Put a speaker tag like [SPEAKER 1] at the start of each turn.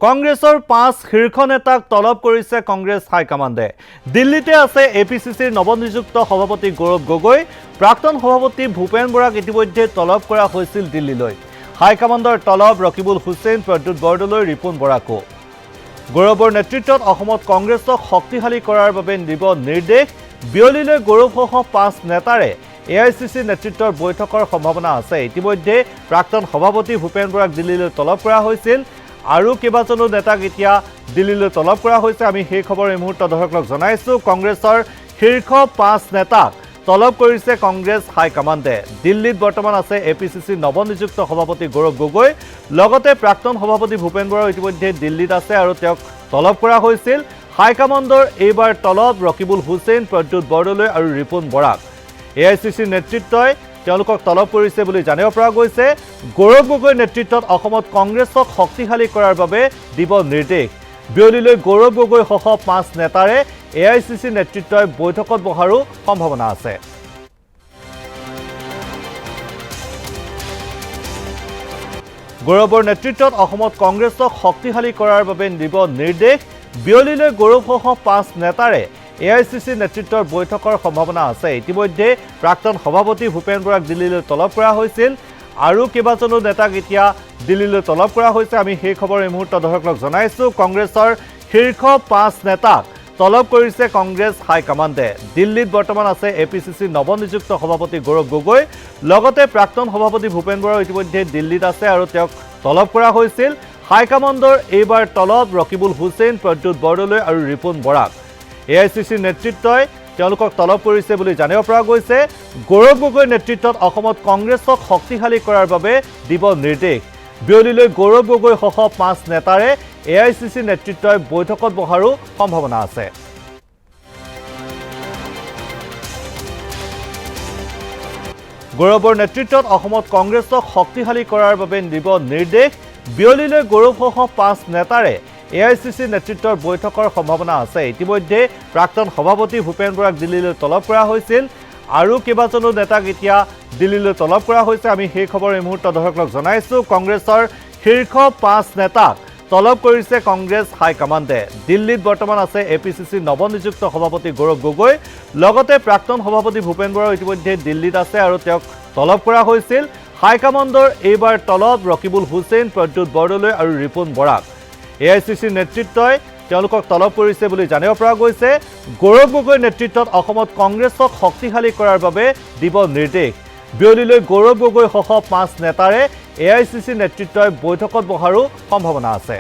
[SPEAKER 1] কংগ্ৰেছৰ 5 শীৰ্ষ নেতাক তলব কৰিছে কংগ্ৰেছ হাইকমাণ্ডে। দিল্লীতে আছে এপিচিচিৰ নৱনিযুক্ত সভাপতি গৌৰৱ গগৈ। প্ৰাক্তন সভাপতি ভূপেন বৰাক ইতিমধ্যে তলব কৰা হৈছিল দিল্লীলৈ। হাইকমাণ্ডৰ তলব ৰকিবুল হুছেইন, প্ৰদ্যুৎ বৰদলৈ, ৰিপুণ বৰাকো। গৌৰৱৰ নেতৃত্বত অসমত কংগ্ৰেছক শক্তিশালী কৰাৰ বাবে দিব নিৰ্দেশ। বিয়লিলৈ গৌৰৱসহ 5 নেতাৰে এআইচিচি নেতৃত্বৰ বৈঠকৰ সম্ভাৱনা আছে। ইতিমধ্যে প্ৰাক্তন সভাপতি ভূপেন বৰাক দিল্লীলৈ তলব কৰা হৈছিল আৰু কেইবাজনো নেতাক এতিয়া দিল্লীলৈ তলব কৰা হৈছে। আমি সেই খবৰ এই মুহূৰ্তত দৰ্শকক জনাইছোঁ। কংগ্ৰেছৰ শীৰ্ষ 5 নেতাক তলব কৰিছে কংগ্ৰেছ হাইকমাণ্ডে। দিল্লীত বৰ্তমান আছে এপিচিচিৰ নৱনিযুক্ত সভাপতি গৌৰৱ গগৈ। লগতে প্ৰাক্তন সভাপতি ভূপেন বৰাও ইতিমধ্যে দিল্লীত আছে আৰু তেওঁক তলব কৰা হৈছিল। হাইকমাণ্ডৰ এইবাৰ তলব ৰকিবুল হুছেইন, প্ৰদ্যুৎ বৰদলৈ আৰু ৰিপুণ বৰাক। এআইচিচিৰ নেতৃত্বই তেওঁলোকক তলব কৰিছে বুলি জানিব পৰা গৈছে। গৌৰৱ গগৈৰ নেতৃত্বত অসমত কংগ্ৰেছক শক্তিশালী কৰাৰ বাবে দিব নিৰ্দেশ। বিয়লিলৈ গৌৰৱ গগৈসহ 5 নেতাৰে এআইচিচি নেতৃত্বই বৈঠকত বহাৰো সম্ভাৱনা আছে। গৌৰৱৰ নেতৃত্বত অসমত কংগ্ৰেছক শক্তিশালী কৰাৰ বাবে দিব নিৰ্দেশ। বিয়লিলৈ গৌৰৱসহ 5 নেতাৰে এআইচিচি নেতৃত্বৰ বৈঠকৰ সম্ভাৱনা আছে। ইতিমধ্যে প্ৰাক্তন সভাপতি ভূপেন বৰাক দিল্লীলৈ তলব কৰা হৈছিল আৰু কেইবাজনো নেতাক এতিয়া দিল্লীলৈ তলব কৰা হৈছে। আমি সেই খবৰ এই মুহূৰ্তত দৰ্শকক জনাইছোঁ। কংগ্ৰেছৰ শীৰ্ষ 5 নেতাক তলব কৰিছে কংগ্ৰেছ হাইকমাণ্ডে। দিল্লীত বৰ্তমান আছে এপিচিচিৰ নৱনিযুক্ত সভাপতি গৌৰৱ গগৈ। লগতে প্ৰাক্তন সভাপতি ভূপেন বৰাও ইতিমধ্যে দিল্লীত আছে আৰু তেওঁক তলব কৰা হৈছিল। হাইকমাণ্ডৰ এইবাৰ তলব ৰকিবুল হুছেইন, প্ৰদ্যুৎ বৰদলৈ আৰু ৰিপুণ বৰাক। এআইচিচিৰ নেতৃত্বই তেওঁলোকক তলব কৰিছে বুলি জানিব পৰা গৈছে। গৌৰৱ গগৈৰ নেতৃত্বত অসমত কংগ্ৰেছক শক্তিশালী কৰাৰ বাবে দিব নিৰ্দেশ। বিয়লিলৈ গৌৰৱ গগৈসহ 5 নেতাৰে এআইচিচি নেতৃত্বই বৈঠকত বহাৰো সম্ভাৱনা আছে। গৌৰৱৰ নেতৃত্বত অসমত কংগ্ৰেছক শক্তিশালী কৰাৰ বাবে দিব নিৰ্দেশ। বিয়লিলৈ গৌৰৱসহ 5 নেতাৰে এআইচিচি নেতৃত্বৰ বৈঠকৰ সম্ভাৱনা আছে। ইতিমধ্যে প্ৰাক্তন সভাপতি ভূপেন বৰাক দিল্লীলৈ তলব কৰা হৈছিল আৰু কেইবাজনো নেতাক এতিয়া দিল্লীলৈ তলব কৰা হৈছে। আমি সেই খবৰ এই মুহূৰ্তত দৰ্শকক জনাইছোঁ। কংগ্ৰেছৰ শীৰ্ষ 5 নেতাক তলব কৰিছে কংগ্ৰেছ হাইকমাণ্ডে। দিল্লীত বৰ্তমান আছে এপিচিচিৰ নৱনিযুক্ত সভাপতি গৌৰৱ গগৈ। লগতে প্ৰাক্তন সভাপতি ভূপেন বৰাও ইতিমধ্যে দিল্লীত আছে আৰু তেওঁক তলব কৰা হৈছিল। হাইকমাণ্ডৰ এইবাৰ তলব ৰকিবুল হুছেইন, প্ৰদ্যুৎ বৰদলৈ আৰু ৰিপুণ বৰাক। এআইচিচিৰ নেতৃত্বই তেওঁলোকক তলব কৰিছে বুলি জানিব পৰা গৈছে। গৌৰৱ গগৈৰ নেতৃত্বত অসমত কংগ্ৰেছক শক্তিশালী কৰাৰ বাবে দিব নিৰ্দেশ। বিয়লিলৈ গৌৰৱ গগৈসহ 5 নেতাৰে এআইচিচি নেতৃত্বই বৈঠকত বহাৰো সম্ভাৱনা আছে।